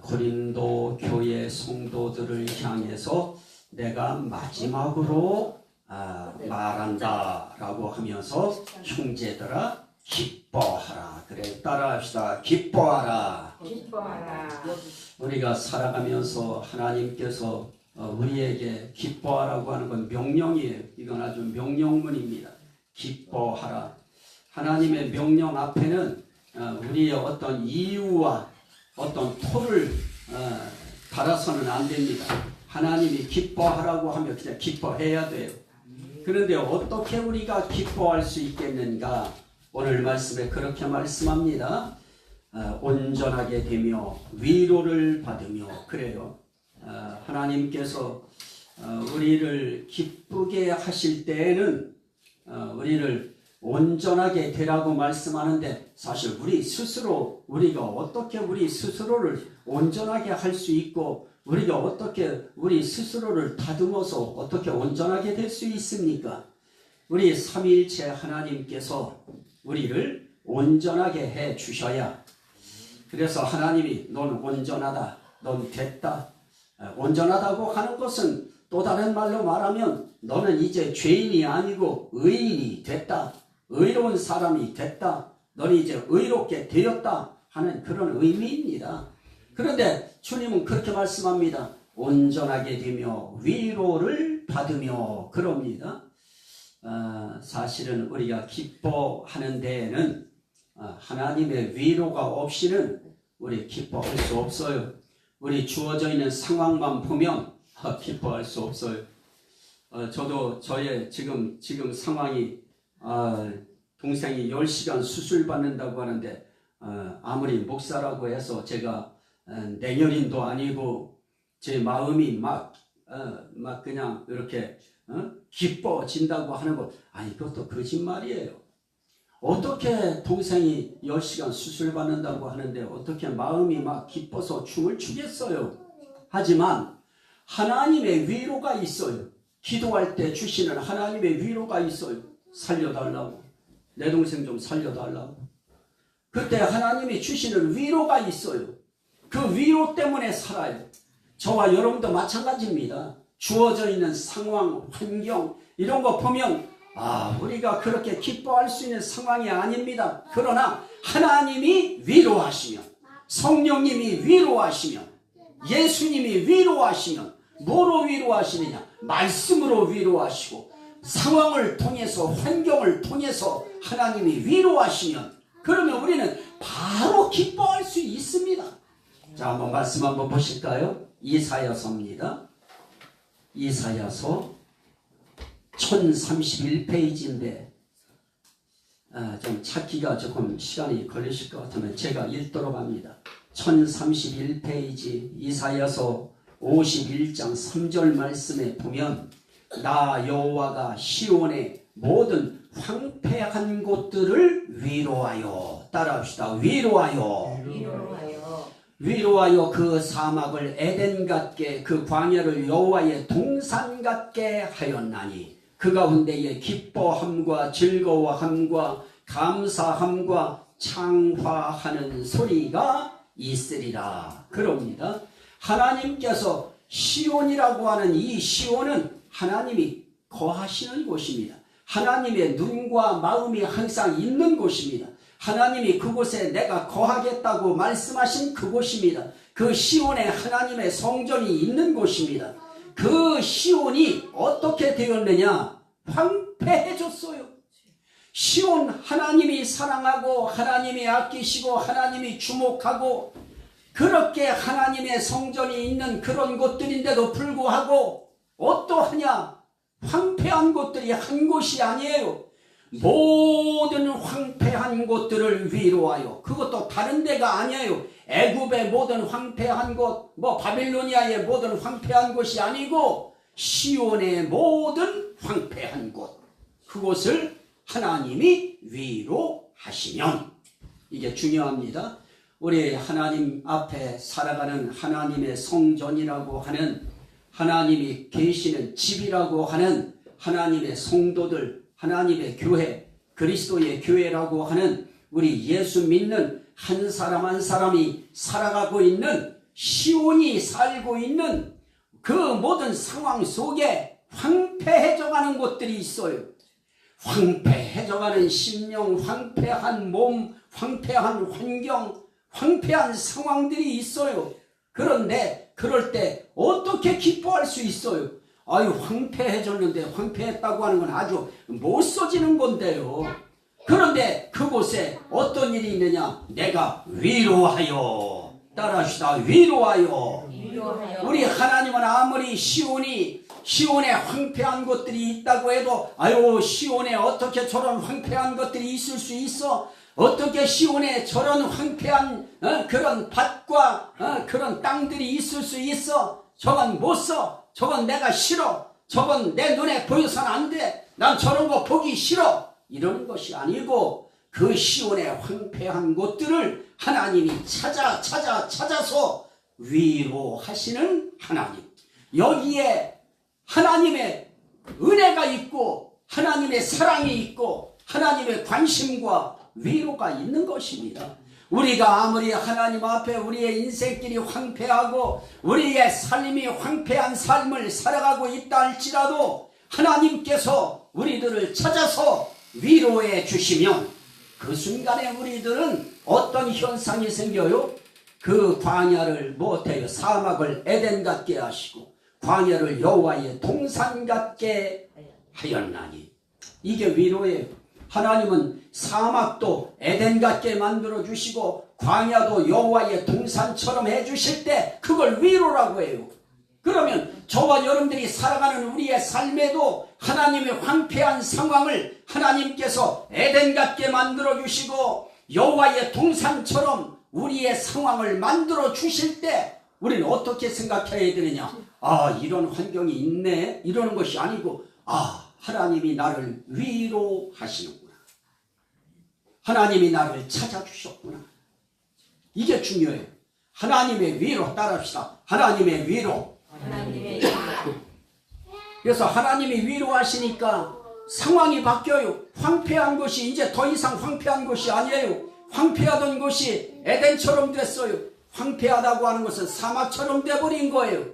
고린도 교회 성도들을 향해서 내가 마지막으로 말한다라고 하면서 형제들아 기뻐하라. 그래, 따라합시다. 기뻐하라. 기뻐하라. 우리가 살아가면서 하나님께서 우리에게 기뻐하라고 하는 건 명령이에요. 이건 아주 명령문입니다. 기뻐하라. 하나님의 명령 앞에는 우리의 어떤 이유와 어떤 토를 달아서는 안 됩니다. 하나님이 기뻐하라고 하면 그냥 기뻐해야 돼요. 그런데 어떻게 우리가 기뻐할 수 있겠는가? 오늘 말씀에 그렇게 말씀합니다. 온전하게 되며 위로를 받으며. 그래요. 하나님께서 우리를 기쁘게 하실 때에는 우리를 온전하게 되라고 말씀하는데, 사실 우리 스스로 우리가 어떻게 우리 스스로를 온전하게 할 수 있고 우리가 어떻게 우리 스스로를 다듬어서 어떻게 온전하게 될 수 있습니까? 우리 삼위일체 하나님께서 우리를 온전하게 해 주셔야. 그래서 하나님이 넌 온전하다, 넌 됐다. 온전하다고 하는 것은 또 다른 말로 말하면 너는 이제 죄인이 아니고 의인이 됐다. 의로운 사람이 됐다. 너는 이제 의롭게 되었다 하는 그런 의미입니다. 그런데 주님은 그렇게 말씀합니다. 온전하게 되며 위로를 받으며 그럽니다. 사실은 우리가 기뻐하는 데에는 하나님의 위로가 없이는 우리 기뻐할 수 없어요. 우리 주어져 있는 상황만 보면 기뻐할 수 없어요. 저도 저의 지금 상황이 동생이 10시간 수술 받는다고 하는데 아무리 목사라고 해서 제가 내년인도 아니고 제 마음이 막 그냥 이렇게 기뻐진다고 하는 것, 그것도 거짓말이에요. 어떻게 동생이 10시간 수술 받는다고 하는데 어떻게 마음이 막 기뻐서 춤을 추겠어요. 하지만 하나님의 위로가 있어요. 기도할 때 주시는 하나님의 위로가 있어요. 살려달라고, 내 동생 좀 살려달라고. 그때 하나님이 주시는 위로가 있어요. 그 위로 때문에 살아요. 저와 여러분도 마찬가지입니다. 주어져 있는 상황, 환경 이런 거 보면 우리가 그렇게 기뻐할 수 있는 상황이 아닙니다. 그러나 하나님이 위로하시면, 성령님이 위로하시면, 예수님이 위로하시면, 뭐로 위로하시느냐? 말씀으로 위로하시고, 상황을 통해서, 환경을 통해서 하나님이 위로하시면, 그러면 우리는 바로 기뻐할 수 있습니다. 자, 한번 말씀 한번 보실까요? 이사야서입니다. 이사야서 1031페이지인데 좀 찾기가 조금 시간이 걸리실 것 같으면 제가 읽도록 합니다. 1031페이지 이사야서 51장 3절 말씀에 보면 나 여호와가 시온의 모든 황폐한 곳들을 위로하여, 따라합시다. 위로하여 그 사막을 에덴 같게 그 광야를 여호와의 동산 같게 하였나니 그 가운데에 기뻐함과 즐거워함과 감사함과 창화하는 소리가 있으리라. 그럽니다. 하나님께서 시온이라고 하는 이 시온은 하나님이 거하시는 곳입니다. 하나님의 눈과 마음이 항상 있는 곳입니다. 하나님이 그곳에 내가 거하겠다고 말씀하신 그곳입니다. 그 시온에 하나님의 성전이 있는 곳입니다. 그 시온이 어떻게 되었느냐? 황폐해졌어요. 시온, 하나님이 사랑하고 하나님이 아끼시고 하나님이 주목하고 그렇게 하나님의 성전이 있는 그런 곳들인데도 불구하고 어떠하냐? 황폐한 곳들이 한 곳이 아니에요. 모든 황폐한 곳들을 위로하여, 그것도 다른 데가 아니에요. 애굽의 모든 황폐한 곳, 바빌로니아의 모든 황폐한 곳이 아니고 시온의 모든 황폐한 곳, 그곳을 하나님이 위로하시면, 이게 중요합니다. 우리 하나님 앞에 살아가는 하나님의 성전이라고 하는, 하나님이 계시는 집이라고 하는 하나님의 성도들, 하나님의 교회, 그리스도의 교회라고 하는 우리 예수 믿는 한 사람 한 사람이 살아가고 있는 시온이 살고 있는 그 모든 상황 속에 황폐해져가는 곳들이 있어요. 황폐해져가는 심령, 황폐한 몸, 황폐한 환경, 황폐한 상황들이 있어요. 그런데 그럴 때 어떻게 기뻐할 수 있어요? 아유, 황폐해졌는데, 황폐했다고 하는 건 아주 못 써지는 건데요. 그런데 그곳에 어떤 일이 있느냐? 내가 위로하여, 따라합시다. 위로하여. 우리 하나님은 아무리 시온에 황폐한 것들이 있다고 해도, 아유, 시온에 어떻게 저런 황폐한 것들이 있을 수 있어? 어떻게 시온에 저런 황폐한 그런 밭과 그런 땅들이 있을 수 있어? 저건 못 써. 저건 내가 싫어. 저건 내 눈에 보여서는 안 돼. 난 저런 거 보기 싫어. 이러는 것이 아니고, 그 시온의 황폐한 곳들을 하나님이 찾아서 위로하시는 하나님. 여기에 하나님의 은혜가 있고, 하나님의 사랑이 있고, 하나님의 관심과 위로가 있는 것입니다. 우리가 아무리 하나님 앞에 우리의 인생길이 황폐하고 우리의 삶이 황폐한 삶을 살아가고 있다 할지라도, 하나님께서 우리들을 찾아서 위로해 주시면 그 순간에 우리들은 어떤 현상이 생겨요? 그 광야를 못해요. 사막을 에덴 같게 하시고 광야를 여호와의 동산 같게 하였나니. 이게 위로예요. 하나님은 사막도 에덴 같게 만들어 주시고 광야도 여호와의 동산처럼 해 주실 때 그걸 위로라고 해요. 그러면 저와 여러분들이 살아가는 우리의 삶에도 하나님의 황폐한 상황을 하나님께서 에덴 같게 만들어 주시고 여호와의 동산처럼 우리의 상황을 만들어 주실 때 우리는 어떻게 생각해야 되느냐? 아, 이런 환경이 있네, 이러는 것이 아니고, 아, 하나님이 나를 위로하시는구나, 하나님이 나를 찾아주셨구나. 이게 중요해요. 하나님의 위로. 따라합시다. 하나님의 위로. 하나님의 위로. 그래서 하나님이 위로하시니까 상황이 바뀌어요. 황폐한 것이 이제 더 이상 황폐한 것이 아니에요. 황폐하던 것이 에덴처럼 됐어요. 황폐하다고 하는 것은 사막처럼 돼버린 거예요.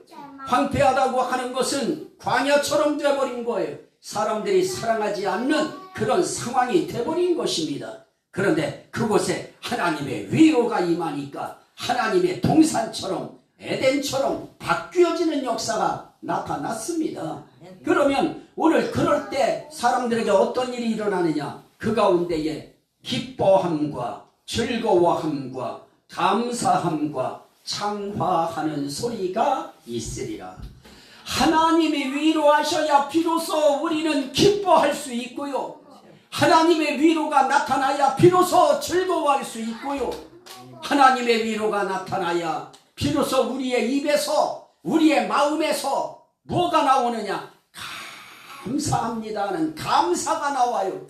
황폐하다고 하는 것은 광야처럼 돼버린 거예요. 사람들이 사랑하지 않는 그런 상황이 돼버린 것입니다. 그런데 그곳에 하나님의 위로가 임하니까 하나님의 동산처럼 에덴처럼 바뀌어지는 역사가 나타났습니다. 그러면 오늘 그럴 때 사람들에게 어떤 일이 일어나느냐? 그 가운데에 기뻐함과 즐거워함과 감사함과 창화하는 소리가 있으리라. 하나님이 위로하셔야 비로소 우리는 기뻐할 수 있고요, 하나님의 위로가 나타나야 비로소 즐거워할 수 있고요, 하나님의 위로가 나타나야 비로소 우리의 입에서, 우리의 마음에서 뭐가 나오느냐? 감사합니다는 감사가 나와요.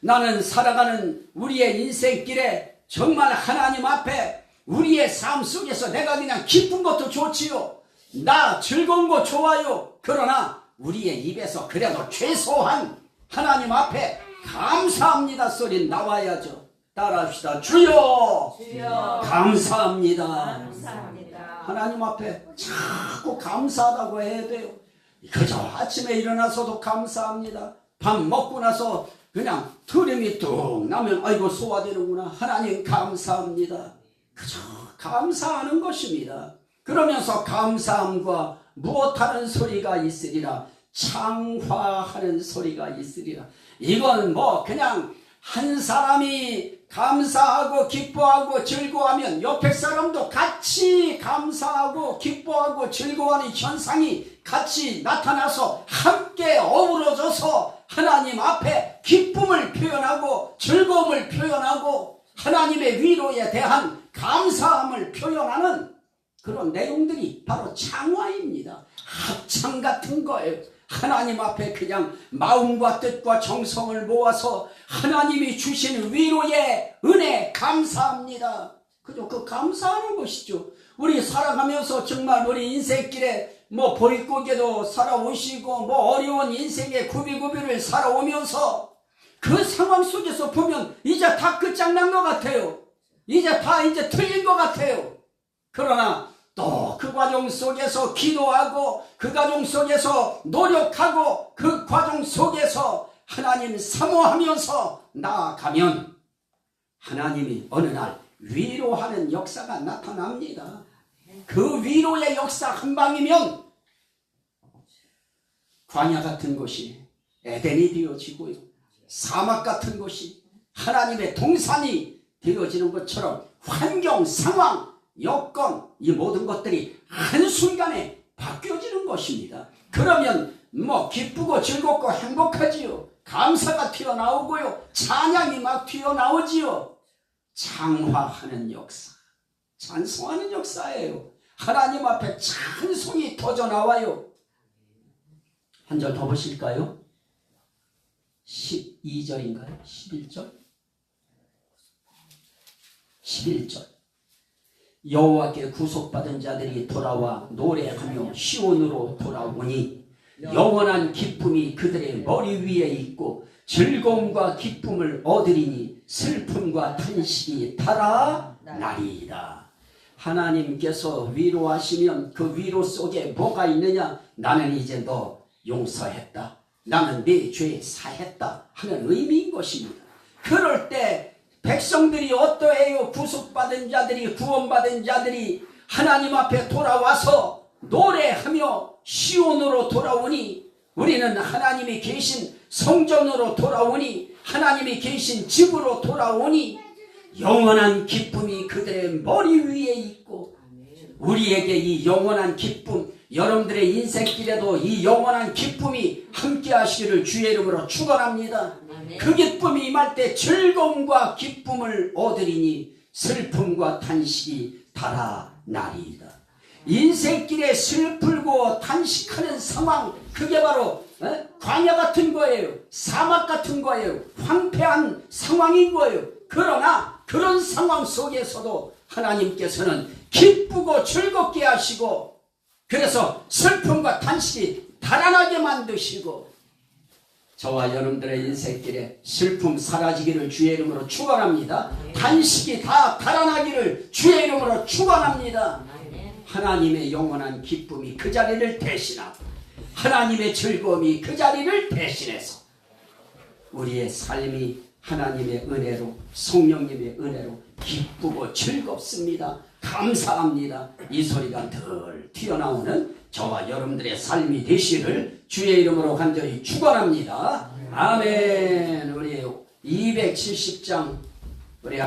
나는 살아가는 우리의 인생길에 정말 하나님 앞에 우리의 삶 속에서 내가 그냥 기쁜 것도 좋지요, 나 즐거운 거 좋아요. 그러나 우리의 입에서 그래도 최소한 하나님 앞에 감사합니다 소리 나와야죠. 따라합시다. 주여, 주여 감사합니다. 감사합니다. 하나님 앞에 자꾸 감사하다고 해야 돼요. 그저 아침에 일어나서도 감사합니다. 밥 먹고 나서 그냥 트림이 뚝 나면 아이고 소화되는구나, 하나님 감사합니다. 그저 감사하는 것입니다. 그러면서 감사함과 무엇하는 소리가 있으리라, 창화하는 소리가 있으리라. 이건 뭐 그냥 한 사람이 감사하고 기뻐하고 즐거워하면 옆에 사람도 같이 감사하고 기뻐하고 즐거워하는 현상이 같이 나타나서 함께 어우러져서 하나님 앞에 기쁨을 표현하고 즐거움을 표현하고 하나님의 위로에 대한 감사함을 표현하는 그런 내용들이 바로 창화입니다. 합창 같은 거예요. 하나님 앞에 그냥 마음과 뜻과 정성을 모아서 하나님이 주신 위로의 은혜 감사합니다. 그저 그 감사하는 것이죠. 우리 살아가면서 정말 우리 인생길에 뭐 보릿고개도 살아오시고 뭐 어려운 인생의 구비구비를 살아오면서 그 상황 속에서 보면 이제 다 끝장난 것 같아요. 이제 다 틀린 것 같아요. 그러나 또 과정 속에서 기도하고 그 과정 속에서 노력하고 그 과정 속에서 하나님 사모하면서 나아가면 하나님이 어느 날 위로하는 역사가 나타납니다. 그 위로의 역사 한 방이면 광야 같은 곳이 에덴이 되어지고요, 사막 같은 곳이 하나님의 동산이 되어지는 것처럼 환경, 상황, 여건, 이 모든 것들이 한순간에 바뀌어지는 것입니다. 그러면 기쁘고 즐겁고 행복하지요. 감사가 튀어나오고요, 찬양이 막 튀어나오지요. 장화하는 역사, 찬송하는 역사예요. 하나님 앞에 찬송이 터져나와요. 한 절 더 보실까요? 12절인가요? 11절? 11절. 여호와께 구속받은 자들이 돌아와 노래하며 시온으로 돌아오니 영원한 기쁨이 그들의 머리 위에 있고 즐거움과 기쁨을 얻으리니 슬픔과 탄식이 달아나리이다. 하나님께서 위로하시면 그 위로 속에 뭐가 있느냐? 나는 이제 너 용서했다, 나는 네 죄 사했다 하는 의미인 것입니다. 그럴 때 백성들이 어떠해요? 구속받은 자들이, 구원받은 자들이 하나님 앞에 돌아와서 노래하며 시온으로 돌아오니, 우리는 하나님이 계신 성전으로 돌아오니, 하나님이 계신 집으로 돌아오니 영원한 기쁨이 그들의 머리 위에 있고, 우리에게 이 영원한 기쁨, 여러분들의 인생길에도 이 영원한 기쁨이 함께 하시기를 주의 이름으로 축원합니다. 그 기쁨이 임할 때 즐거움과 기쁨을 얻으리니 슬픔과 탄식이 달아나리이다. 인생길에 슬프고 탄식하는 상황, 그게 바로 광야 같은 거예요. 사막 같은 거예요. 황폐한 상황인 거예요. 그러나 그런 상황 속에서도 하나님께서는 기쁘고 즐겁게 하시고, 그래서 슬픔과 탄식이 달아나게 만드시고, 저와 여러분들의 인생길에 슬픔 사라지기를 주의 이름으로 축원합니다. 탄식이 다 달아나기를 주의 이름으로 축원합니다. 하나님의 영원한 기쁨이 그 자리를 대신하고 하나님의 즐거움이 그 자리를 대신해서 우리의 삶이 하나님의 은혜로, 성령님의 은혜로 기쁘고 즐겁습니다. 감사합니다. 이 소리가 늘 튀어나오는 저와 여러분들의 삶이 되시를 주의 이름으로 간절히 축원합니다. 아멘. 우리 270장 우리